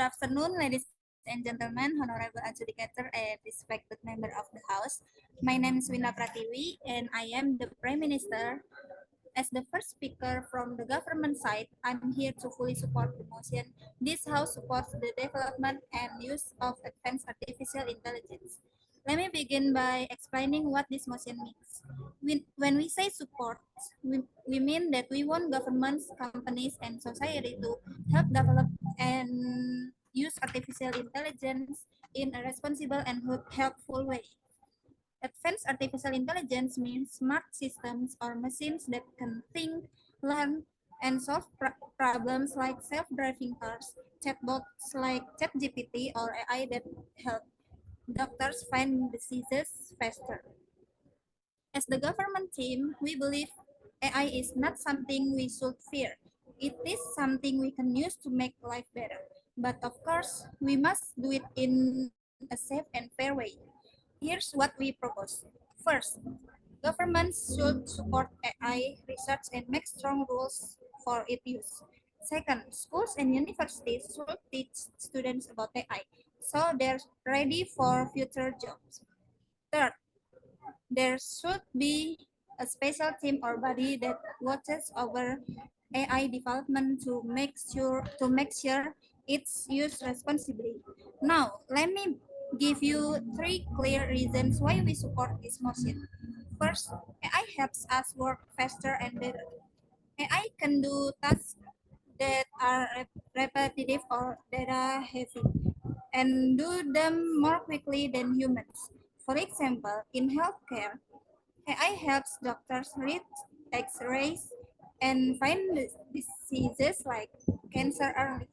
afternoon, ladies and gentlemen, honorable adjudicator and respected member of the House. My name is Winda Pratiwi, and I am the Prime Minister. As the first speaker from the government side, I'm here to fully support the motion. This House supports the development and use of advanced artificial intelligence. Let me begin by explaining what this motion means. When we say support, we mean that we want governments, companies, and society to help develop and use artificial intelligence in a responsible and helpful way. Advanced artificial intelligence means smart systems or machines that can think, learn, and solve problems like self-driving cars, chatbots like ChatGPT, or AI that help doctors find diseases faster. As the government team, we believe AI is not something we should fear. It is something we can use to make life better. But of course, we must do it in a safe and fair way. Here's what we propose. First, governments should support AI research and make strong rules for its use. Second, schools and universities should teach students about AI so they're ready for future jobs. Third, there should be a special team or body that watches over AI development to make sure it's used responsibly. Now, let me give you three clear reasons why we support this motion. First, AI helps us work faster and better. AI can do tasks that are repetitive or data heavy and do them more quickly than humans. For example, in healthcare, AI helps doctors read X-rays and find diseases like cancer early.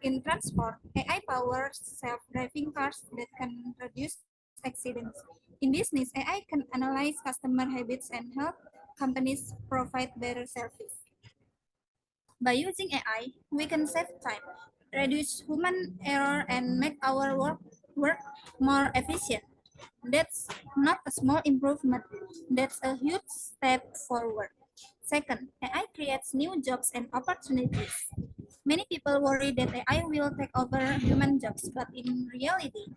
In transport, AI powers self-driving cars that can reduce accidents. In business, AI can analyze customer habits and help companies provide better service. By using AI, we can save time, reduce human error, and make our work more efficient. That's not a small improvement, that's a huge step forward. Second, AI creates new jobs and opportunities. Many people worry that AI will take over human jobs, but in reality,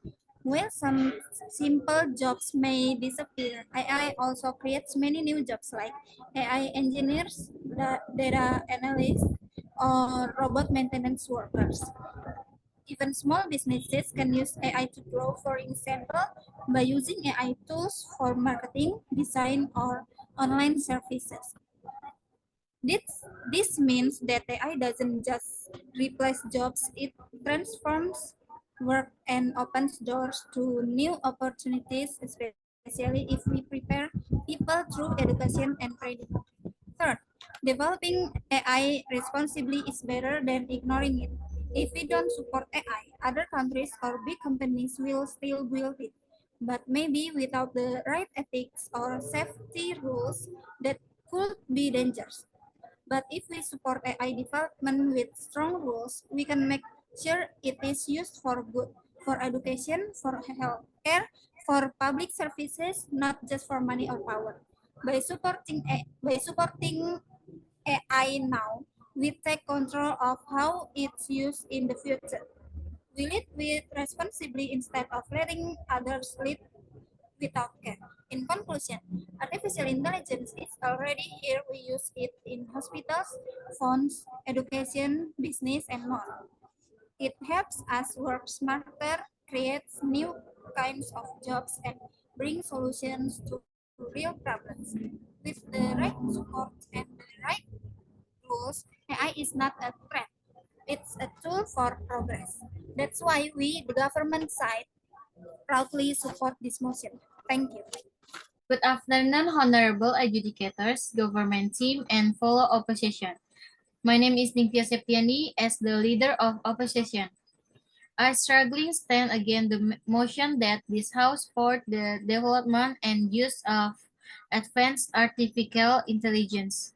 while some simple jobs may disappear, AI also creates many new jobs like AI engineers, data analysts, or robot maintenance workers. Even small businesses can use AI to grow, for example, by using AI tools for marketing, design, or online services. This means that AI doesn't just replace jobs, it transforms work and opens doors to new opportunities, especially if we prepare people through education and training. Third, developing AI responsibly is better than ignoring it. If we don't support AI, other countries or big companies will still build it. But maybe without the right ethics or safety rules, that could be dangerous. But if we support AI development with strong rules, we can make sure it is used for good, for education, for healthcare, for public services, not just for money or power. By supporting AI now, we take control of how it's used in the future. We lead with responsibly instead of letting others lead without care. In conclusion, artificial intelligence is already here. We use it in hospitals, phones, education, business, and more. It helps us work smarter, creates new kinds of jobs, and brings solutions to real problems. With the right support and the right rules, AI is not a threat. It's a tool for progress. That's why we, the government side, proudly support this motion. Thank you. Good afternoon, honorable adjudicators, government team, and fellow opposition. My name is Ningtyas Septiani as the leader of opposition. I strongly stand against the motion that this House support the development and use of advanced artificial intelligence.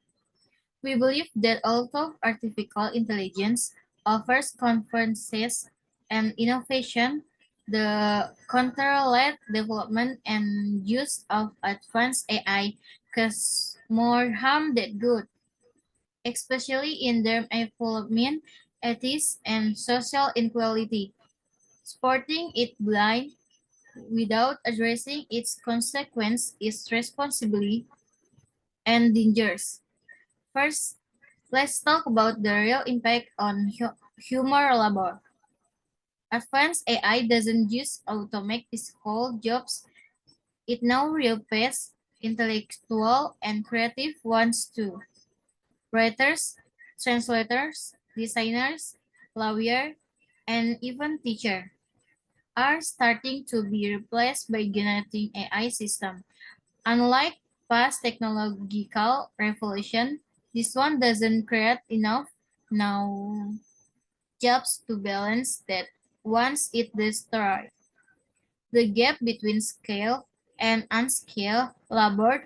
We believe that although artificial intelligence offers conferences and innovation, the controlled development and use of advanced AI cause more harm than good, especially in their development ethics, and social inequality. Supporting it blind without addressing its consequence is responsibly and dangerous. First, let's talk about the real impact on human labor. Advanced AI doesn't just automate physical jobs, it now replaces intellectual and creative ones too. Writers, translators, designers, lawyers, and even teachers are starting to be replaced by generative AI systems. Unlike past technological revolution, this one doesn't create enough now jobs to balance that once it destroys. The gap between skilled and unskilled labor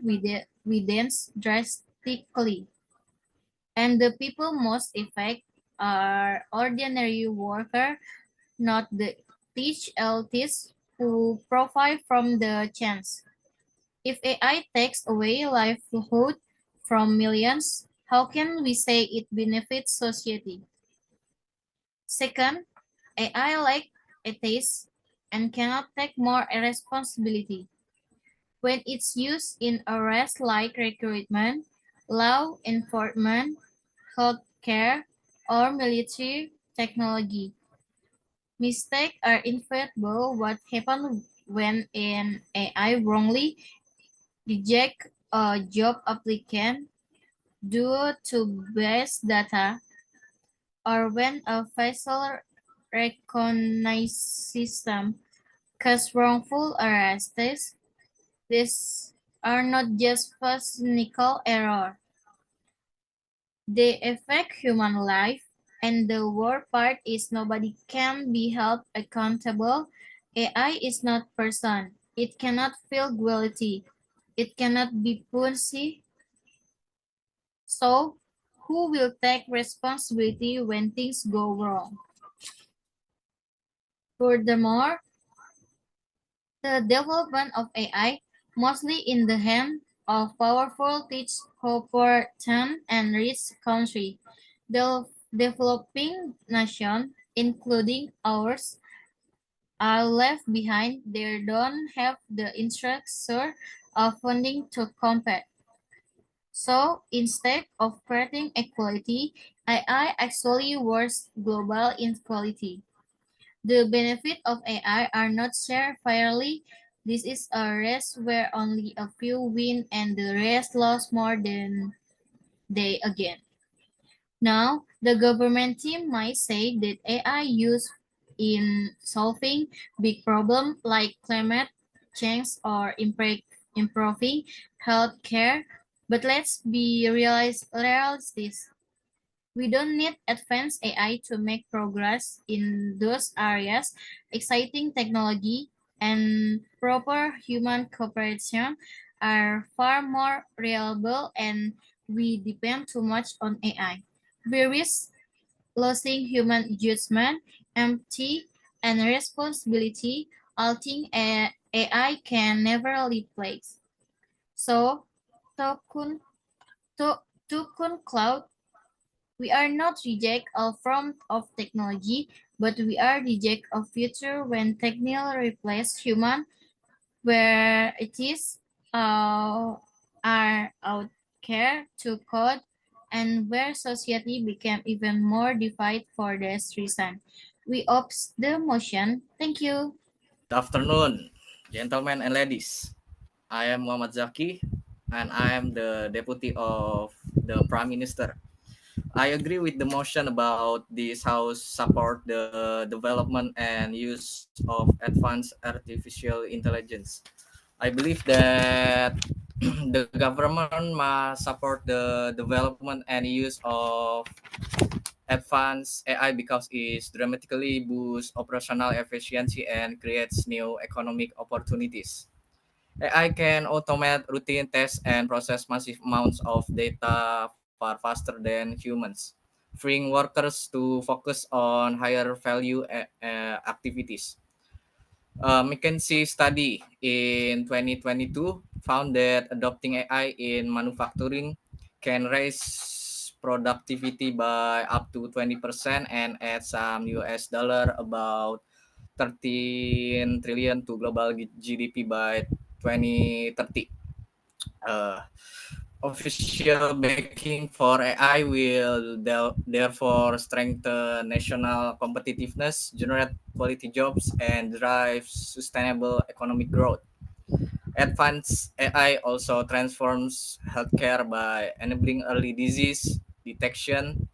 widens drastically, and the people most affected are ordinary workers, not the teach elitists who profit from the chance. If AI takes away livelihood from millions, how can we say it benefits society? Second, AI like ethics and cannot take more responsibility. When it's used in areas like recruitment, law enforcement, healthcare, or military technology, mistakes are inevitable. What happens when an AI wrongly reject a job applicant due to biased data, or when a facial recognition system causes wrongful arrests? These are not just technical errors, they affect human life, and the worst part is nobody can be held accountable. AI is not person. It cannot feel guilty. It cannot be punished. So, who will take responsibility when things go wrong? Furthermore, the development of AI, mostly in the hands of powerful tech corporations and rich countries, developing nations, including ours, are left behind. They don't have the infrastructure or funding to compete. So instead of creating equality, AI actually worsens global inequality. The benefits of AI are not shared fairly. This is a race where only a few win and the rest lose more than they again. Now, the government team might say that AI used in solving big problems like climate change or improving healthcare, but let's be realistic. We don't need advanced AI to make progress in those areas. Exciting technology and proper human cooperation are far more reliable, and we depend too much on AI. We risk losing human judgment, empathy, and responsibility, all things AI can never replace. So, to, con- to conclude, we are not reject all form of technology, but we are reject a future when technology replace human, where it is are out care to code, and where society became even more divided for this reason. We opt the motion. Thank you. Good afternoon, gentlemen and ladies. I am Muhammad Zaki, and I am the Deputy of the Prime Minister. I agree with the motion about this House support the development and use of advanced artificial intelligence. I believe that the government must support the development and use of advanced AI because it dramatically boosts operational efficiency and creates new economic opportunities. AI can automate routine tasks and process massive amounts of data far faster than humans, freeing workers to focus on higher value activities. A McKinsey study in 2022 found that adopting AI in manufacturing can raise productivity by up to 20% and add some US dollar about 13 trillion to global GDP by 2030. Uh, Official backing for AI will therefore strengthen national competitiveness, generate quality jobs, and drive sustainable economic growth. Advanced AI also transforms healthcare by enabling early disease detection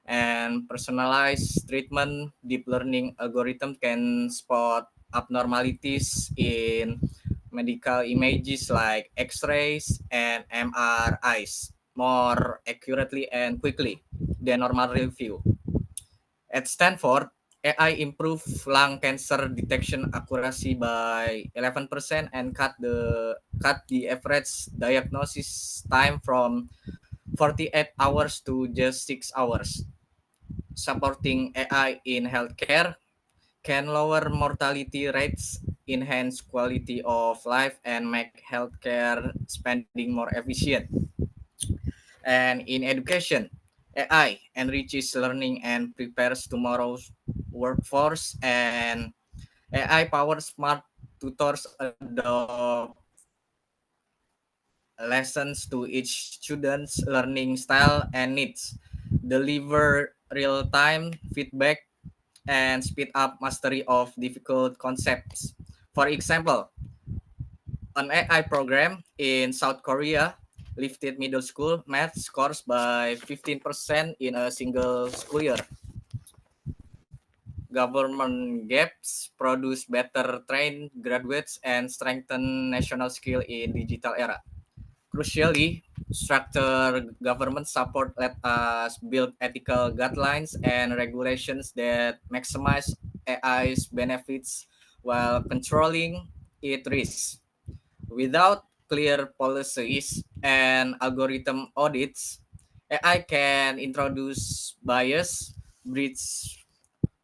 and personalized treatment. Deep learning algorithm can spot abnormalities in medical images like X-rays and MRIs more accurately and quickly than normal review. At Stanford, AI improved lung cancer detection accuracy by 11% and cut the average diagnosis time from 48 hours to just 6 hours. Supporting AI in healthcare can lower mortality rates, enhance quality of life, and make healthcare spending more efficient. And in education, AI enriches learning and prepares tomorrow's workforce, and AI powered smart tutors adopt lessons to each student's learning style and needs, deliver real-time feedback, and speed up mastery of difficult concepts. For example, an AI program in South Korea lifted middle school math scores by 15% in a single school year. Government gaps produce better trained graduates and strengthen national skill in digital era. Crucially, structured government support let us build ethical guidelines and regulations that maximize AI's benefits while controlling its risks. Without clear policies and algorithm audits, AI can introduce bias, breach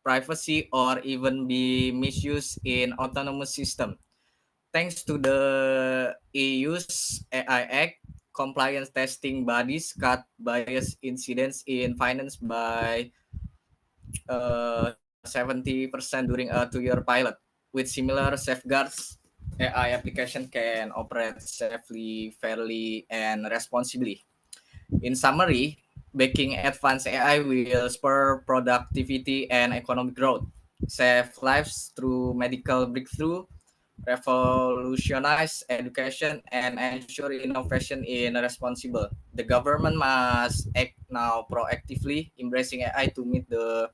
privacy, or even be misused in autonomous system. Thanks to the EU's AI Act, compliance testing bodies cut bias incidents in finance by 70% during a 2-year pilot. With similar safeguards, AI application can operate safely, fairly, and responsibly. In summary, baking advanced AI will spur productivity and economic growth, save lives through medical breakthrough, revolutionize education, and ensure innovation in responsible. The government must act now proactively, embracing AI to meet the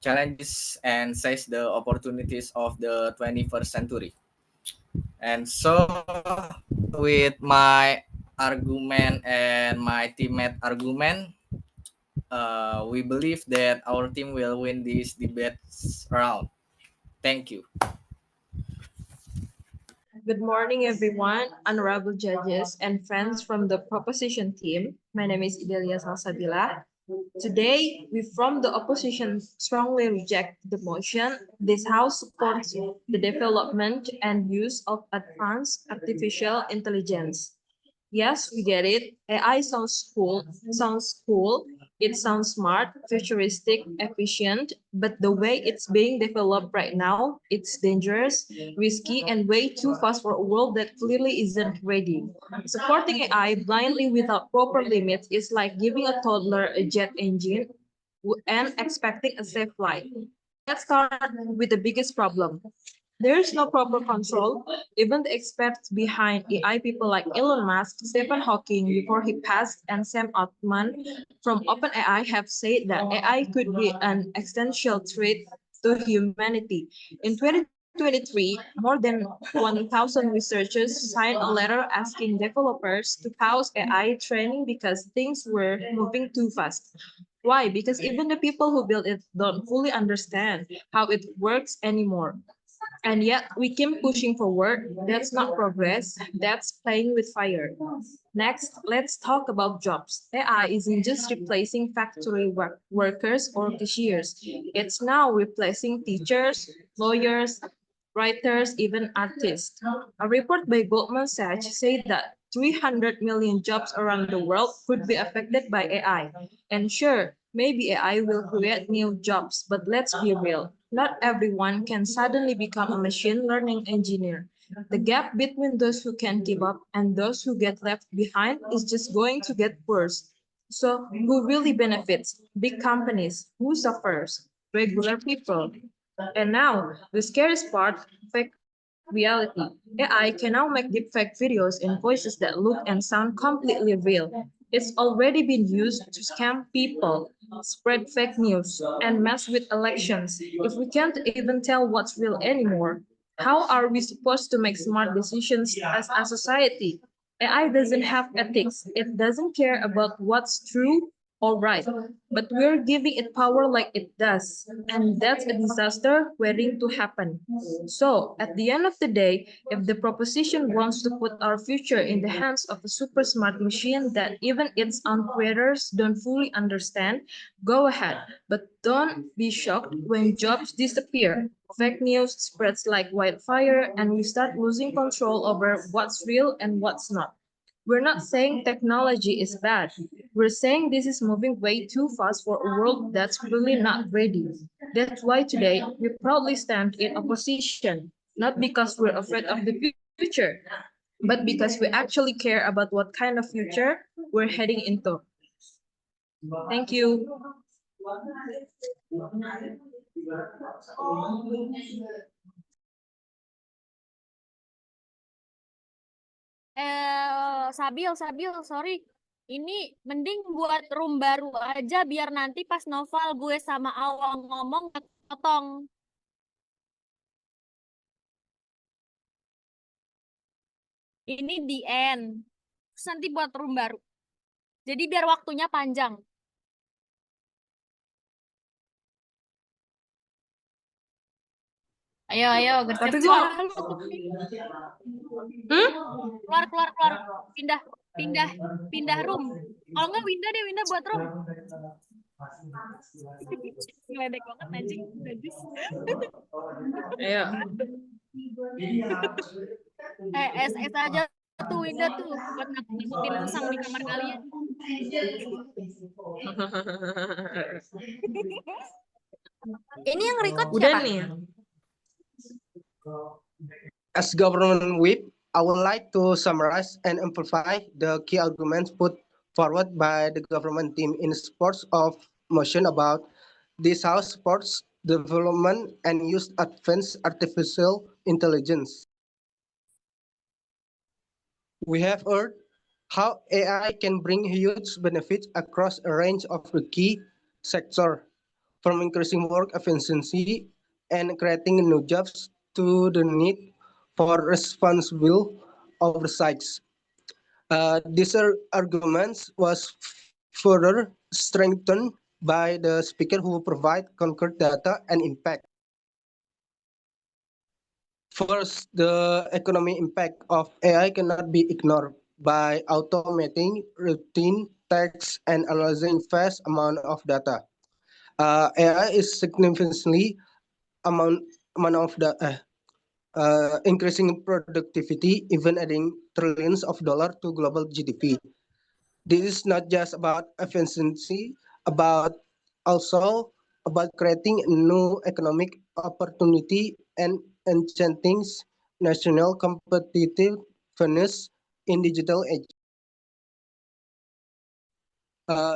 challenges and seize the opportunities of the 21st century. And so, with my argument and my teammate argument, we believe that our team will win this debate round. Thank you. Good morning, everyone, honorable judges, and friends from the proposition team. My name is Idelia Salsabila. Today, we from the opposition strongly reject the motion. This House supports the development and use of advanced artificial intelligence. Yes, we get it. AI sounds cool. It sounds smart, futuristic, efficient, but the way it's being developed right now, it's dangerous, risky, and way too fast for a world that clearly isn't ready. Supporting AI blindly without proper limits is like giving a toddler a jet engine and expecting a safe flight. Let's start with the biggest problem. There is no proper control. Even the experts behind AI, people like Elon Musk, Stephen Hawking before he passed, and Sam Altman from OpenAI have said that AI could be an existential threat to humanity. In 2023, more than 1,000 researchers signed a letter asking developers to pause AI training because things were moving too fast. Why? Because even the people who built it don't fully understand how it works anymore. And yet we keep pushing forward. That's not progress, that's playing with fire. Next, let's talk about jobs. AI isn't just replacing factory workers or cashiers. It's now replacing teachers, lawyers, writers, even artists. A report by Goldman Sachs said that 300 million jobs around the world could be affected by AI. And sure, maybe AI will create new jobs, but let's be real. Not everyone can suddenly become a machine learning engineer. The gap between those who can keep up and those who get left behind is just going to get worse. So, who really benefits? Big companies. Who suffers? Regular people. And now, the scariest part, fake reality. AI can now make deepfake videos and voices that look and sound completely real. It's already been used to scam people, spread fake news, and mess with elections. If we can't even tell what's real anymore, how are we supposed to make smart decisions as a society? AI doesn't have ethics. It doesn't care about what's true or right, but we're giving it power like it does. And that's a disaster waiting to happen. So, at the end of the day, if the proposition wants to put our future in the hands of a super smart machine that even its own creators don't fully understand, go ahead. But don't be shocked when jobs disappear. Fake news spreads like wildfire, and we start losing control over what's real and what's not. We're not saying technology is bad. We're saying this is moving way too fast for a world that's really not ready. That's why today we proudly stand in opposition, not because we're afraid of the future, but because we actually care about what kind of future we're heading into. Thank you. Sabil, sorry. Ini mending buat room baru aja biar nanti pas Noval gue sama Awang ngomong gak potong. Ini di end. Terus nanti buat room baru. Jadi biar waktunya panjang. Ayo, gercep. Tapi Suara gua lu keluar. Pindah room. Kalau nggak Winda buat room. Ngeledek banget anjing. Najis. ya. SS aja tuh Winda tuh buat nakutin musang di kamar kalian. Ini yang record Udah siapa? nih. As government whip, I would like to summarize and amplify the key arguments put forward by the government team in sports of motion about this house supports development and use advanced artificial intelligence. We have heard how AI can bring huge benefits across a range of the key sectors, from increasing work efficiency and creating new jobs to the need for responsible oversights. These arguments was further strengthened by the speaker who provide concrete data and impact. First, the economic impact of AI cannot be ignored. By automating routine tasks and analyzing vast amount of data, AI is significantly amount of the increasing productivity, even adding trillions of dollars to global GDP. This is not just about efficiency, about also about creating a new economic opportunity and enchanting national competitiveness in digital age.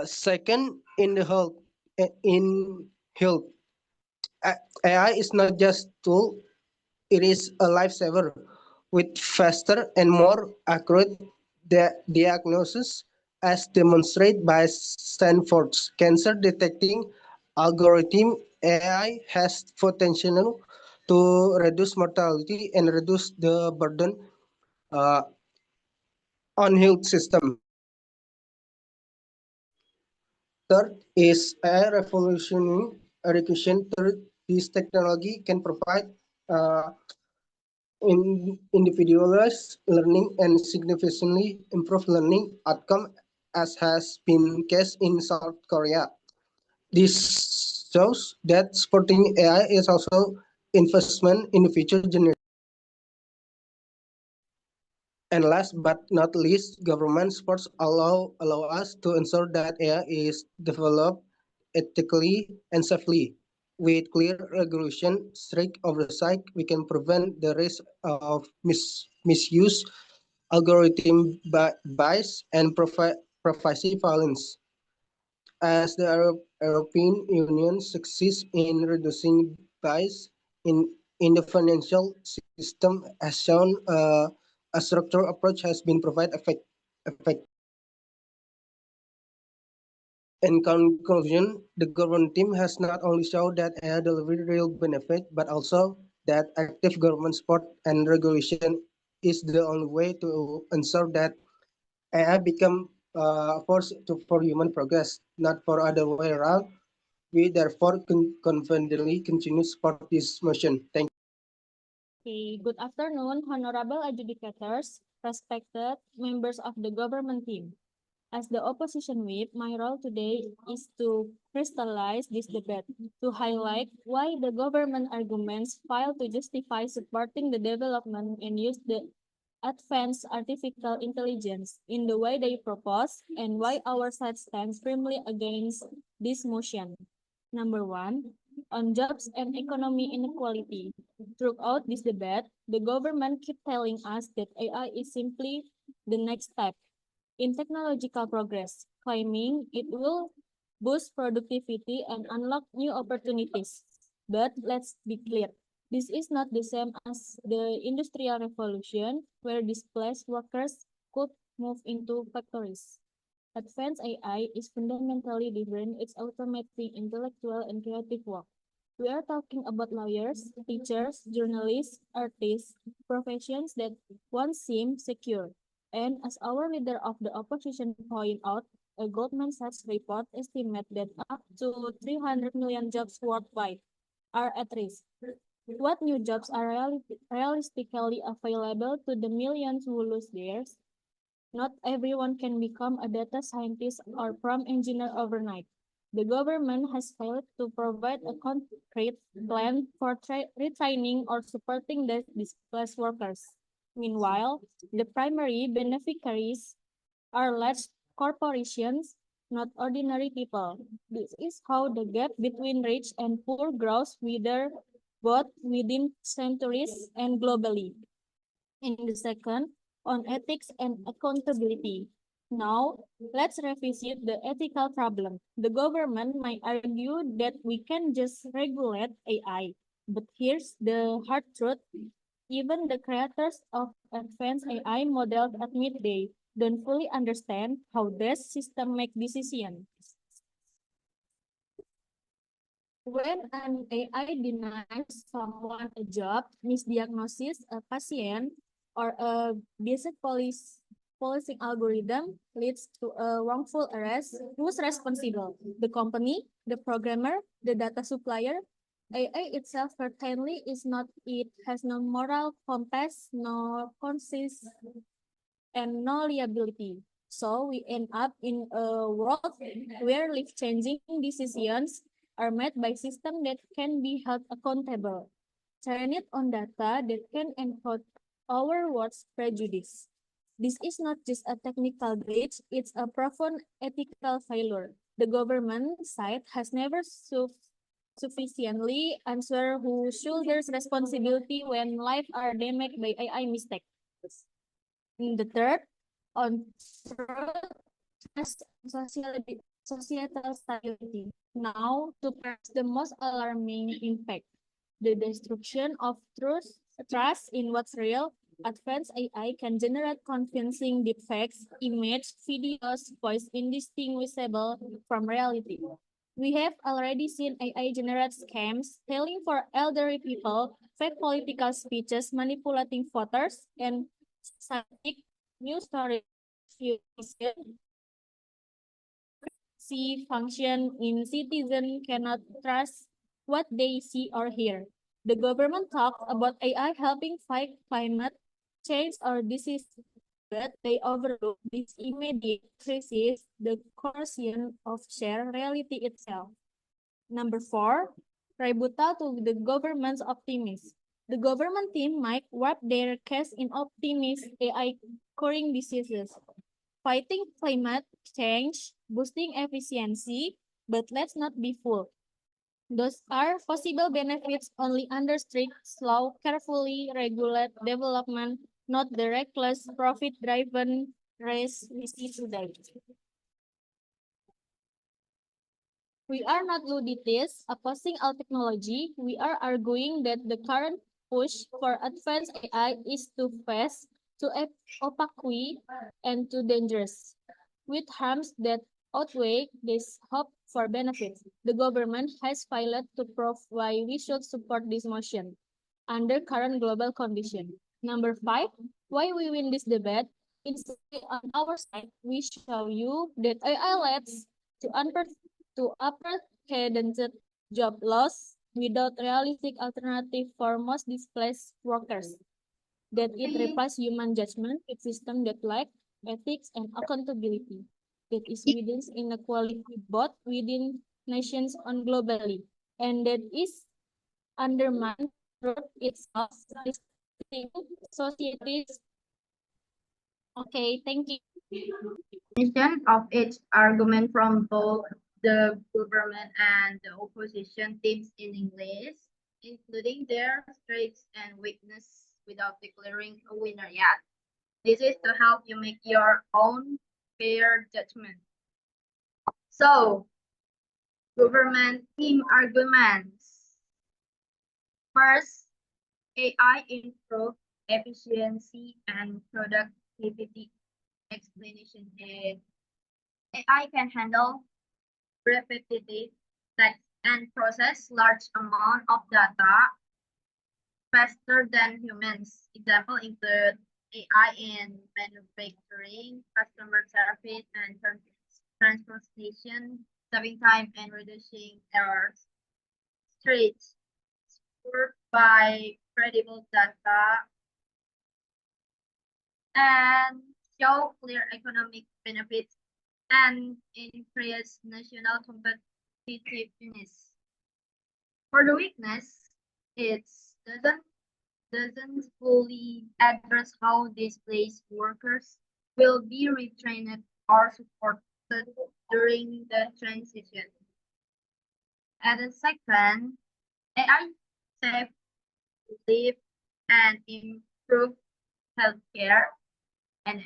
Second, in health, AI is not just tool; it is a lifesaver with faster and more accurate diagnosis, as demonstrated by Stanford's cancer detecting algorithm. AI has potential to reduce mortality and reduce the burden uh, on health system. Third is AI revolutioning education. Third, this technology can provide individualized learning and significantly improve learning outcome, as has been case in South Korea. This shows that supporting AI is also investment in the future generation. And last but not least, government supports allow us to ensure that AI is developed ethically and safely. With clear regulation, strict oversight, we can prevent the risk of misuse, algorithm bias, and privacy violence. As the European Union succeeds in reducing bias in the financial system has shown a structured approach has been provide effect. In conclusion, the government team has not only shown that AI delivered real benefit, but also that active government support and regulation is the only way to ensure that AI become a force for human progress, not for other way around. We therefore confidently continue to support this motion. Thank you. Okay, good afternoon, honorable adjudicators, respected members of the government team. As the opposition whip, my role today is to crystallize this debate, to highlight why the government arguments fail to justify supporting the development and use the advanced artificial intelligence in the way they propose, and why our side stands firmly against this motion. Number one, on jobs and economy inequality. Throughout this debate, the government keep telling us that AI is simply the next step in technological progress, claiming it will boost productivity and unlock new opportunities. But let's be clear, this is not the same as the Industrial Revolution, where displaced workers could move into factories. Advanced AI is fundamentally different. It's automating intellectual and creative work. We are talking about lawyers, teachers, journalists, artists, professions that once seemed secure. And as our leader of the opposition pointed out, a Goldman Sachs report estimates that up to 300 million jobs worldwide are at risk. What new jobs are realistically available to the millions who lose theirs? Not everyone can become a data scientist or prompt engineer overnight. The government has failed to provide a concrete plan for retraining or supporting the displaced workers. Meanwhile, the primary beneficiaries are large corporations, not ordinary people. This is how the gap between rich and poor grows whether both within centuries and globally. In the second, on ethics and accountability. Now, let's revisit the ethical problem. The government might argue that we can just regulate AI, but here's the hard truth. Even the creators of advanced AI models admit they don't fully understand how this system make decisions. When an AI denies someone a job, misdiagnoses a patient, or a basic policing algorithm leads to a wrongful arrest, who's responsible? The company, the programmer, the data supplier? AI itself certainly is not, it has no moral compass, no conscience, and no liability. So we end up in a world where life-changing decisions are made by systems that can be held accountable, trained on data that can encode our words prejudice. This is not just a technical glitch, it's a profound ethical failure. The government side has never sufficiently answered who shoulders responsibility when lives are damaged by AI mistakes. In the third, on trust societal stability. Now, to perhaps the most alarming impact, the destruction of trust in what's real. Advanced AI can generate convincing deepfakes, image, videos, voice indistinguishable from reality. We have already seen AI generate scams, telling for elderly people, fake political speeches, manipulating voters, and static news stories see function in citizen cannot trust what they see or hear. The government talks about AI helping fight climate change or disease, but they overlook this immediate crisis, the coercion of shared reality itself. Number four, rebuttal to the government's optimism. The government team might wrap their case in optimist AI curing diseases, fighting climate change, boosting efficiency, but let's not be fooled. Those are possible benefits only under strict, slow, carefully regulated development, not the reckless, profit-driven race we see today. We are not luddites opposing all technology. We are arguing that the current push for advanced AI is too fast, too opaque, and too dangerous, with harms that outweigh this hope for benefits. The government has failed to prove why we should support this motion under current global conditions. Number 5, why we win this debate. Instead, on our side, we show you that AI leads to unprecedented job loss without realistic alternative for most displaced workers. That it replaces human judgment with systems that lack ethics and accountability. That is evidence inequality both within nations and globally, and that is undermined through itself, societies. Okay, thank you. Explanation of each argument from both the government and the opposition teams in English, including their strengths and weaknesses without declaring a winner yet. This is to help you make your own fair judgment. So, government team arguments. First, AI improve efficiency and productivity. Explanation is AI can handle repetitive text and process large amount of data faster than humans. Example include AI in manufacturing, customer service, and transportation, saving time and reducing errors. Streets served by credible data and show clear economic benefits and increase national competitiveness. For the weakness, it doesn't fully address how displaced workers will be retrained or supported during the transition. At the second, AI save live and improve healthcare, and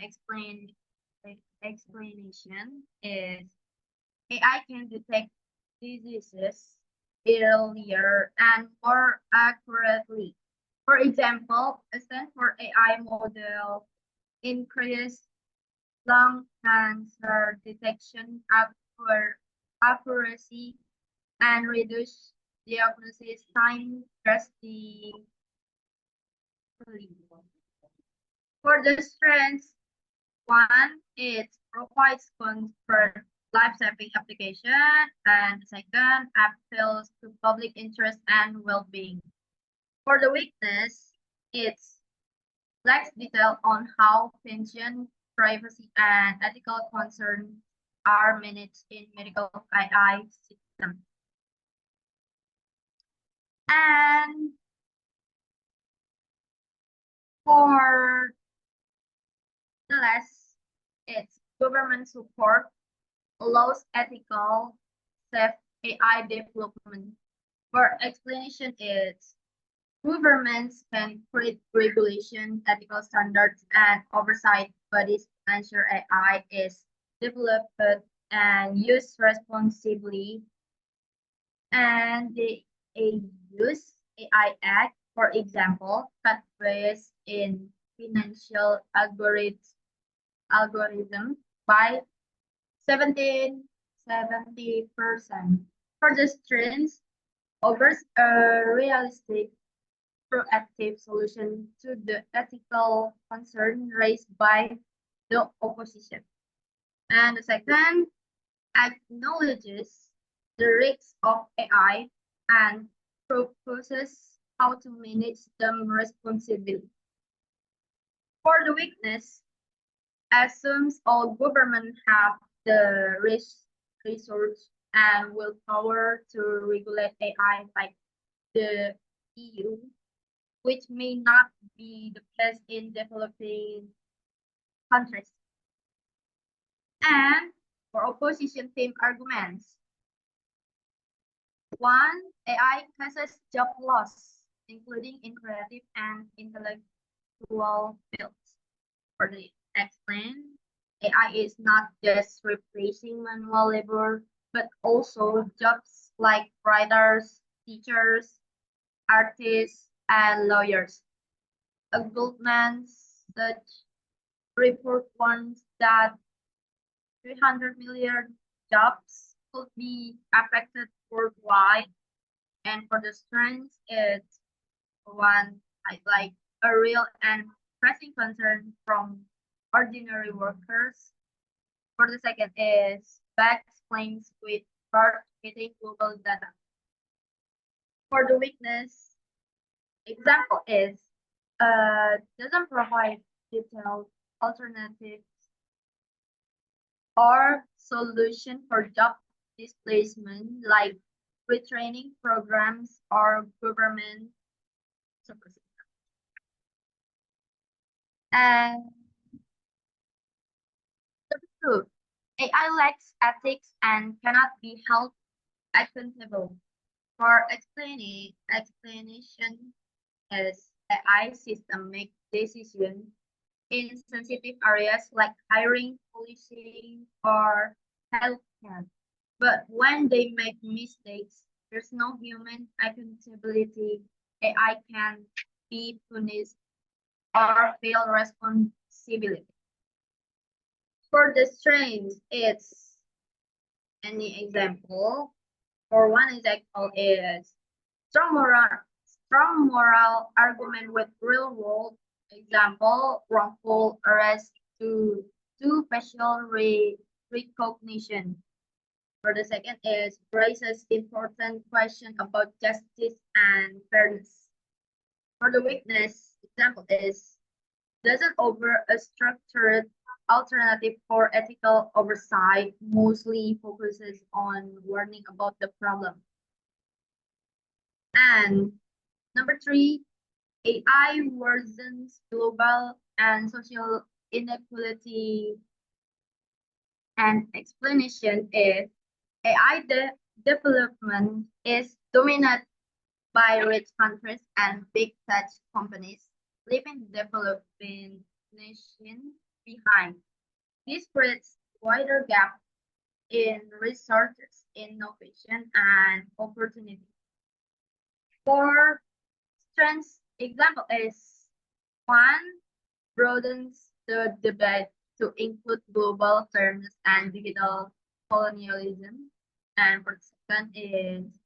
explanation is AI can detect diseases earlier and more accurately. For example, a Stanford AI model increased lung cancer detection accuracy and reduced diagnosis time drastically. For the strengths, one, it provides confirmed life-saving application, and second, appeals to public interest and well-being. For the weakness, it lacks detail on how pension, privacy, and ethical concerns are managed in medical AI systems. And for the last, it's government support allows ethical, safe AI development. For explanation, it's governments can create regulation, ethical standards, and oversight bodies to ensure AI is developed and used responsibly. And the Use AI Act, for example, cut waste in financial algorithm by 70%. For the strengths, offers a realistic, proactive solution to the ethical concern raised by the opposition. And the second, acknowledges the risks of AI and proposes how to manage them responsibly. For the weakness, assumes all governments have the resource and willpower to regulate AI like the EU. which may not be the case in developing countries. And for opposition team arguments. One, AI causes job loss, including in creative and intellectual fields. For the explain, AI is not just replacing manual labor, but also jobs like writers, teachers, artists, and lawyers. A Goldman Sachs report warns that 300 million jobs could be affected worldwide. And for the strengths, it's one like a real and pressing concern from ordinary workers. For the second is bad claims with hard hitting global data. For the weakness, example is doesn't provide detailed alternatives or solution for job displacement like retraining programs or government services. And number two, AI lacks ethics and cannot be held accountable. For explanation as AI system make decisions in sensitive areas like hiring, policing, or healthcare. But when they make mistakes, there's no human accountability. AI can be punished or feel responsibility. For the strengths, it's any example. For one example is strong moral argument with real world example, wrongful arrest to facial recognition. For the second is raises important question about justice and fairness. For the weakness, example is doesn't over a structured alternative for ethical oversight, mostly focuses on warning about the problem. And number three, AI worsens global and social inequality. And explanation is AI development is dominated by rich countries and big tech companies, leaving developing nations behind. This creates wider gap in research, innovation, and opportunity. For strengths, example is one broadens the debate to include global fairness and digital colonialism. And for the second is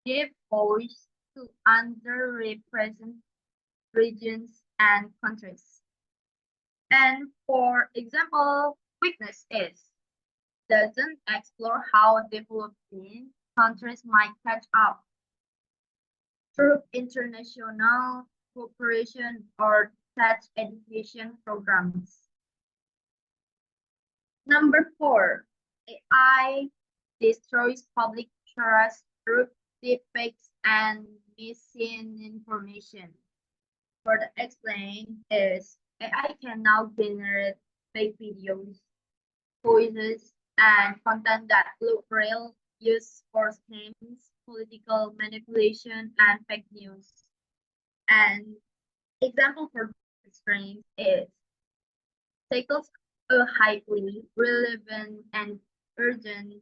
give voice to underrepresented regions and countries. And for example, weakness is doesn't explore how developing countries might catch up through international cooperation or such education programs. Number four, AI destroys public trust through deepfakes and misinformation. For the explain is AI can now generate fake videos, voices, and content that look real, used for scams, political manipulation, and fake news. And example for this frame is tackles a highly relevant and urgent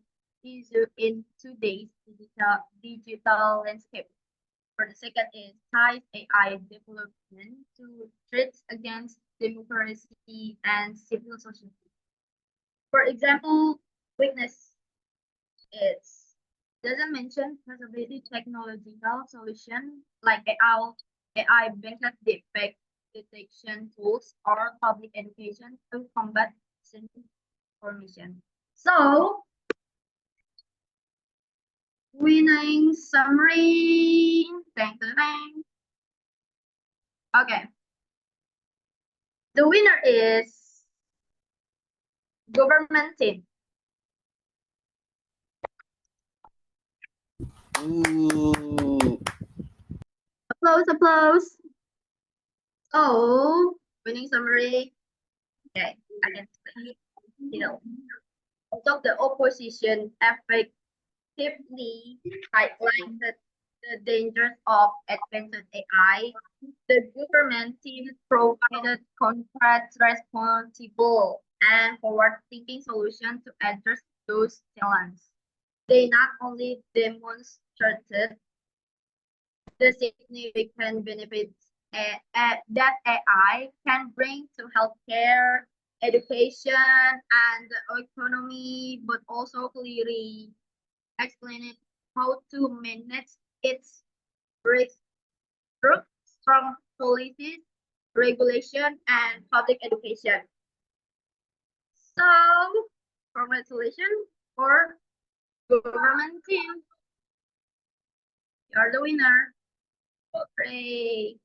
issue in today's digital landscape. For the second is ties AI development to threats against democracy and civil society. For example, weakness is doesn't mention possibility technological solution like AI-based defect detection tools or public education to combat misinformation. So, winning summary. Thank you. Okay. The winner is government team. Ooh. Applause, applause. So, winning summary. Okay, I can say. So the opposition effectively highlighted the dangers of advanced AI. The government team provided concrete, responsible, and forward-thinking solutions to address those challenges. They not only demonstrated the significant benefits that AI can bring to healthcare, education, and the economy, but also clearly explained how to manage its risks through strong policies, regulation, and public education. So, congratulations for government team. You're the winner. Hooray!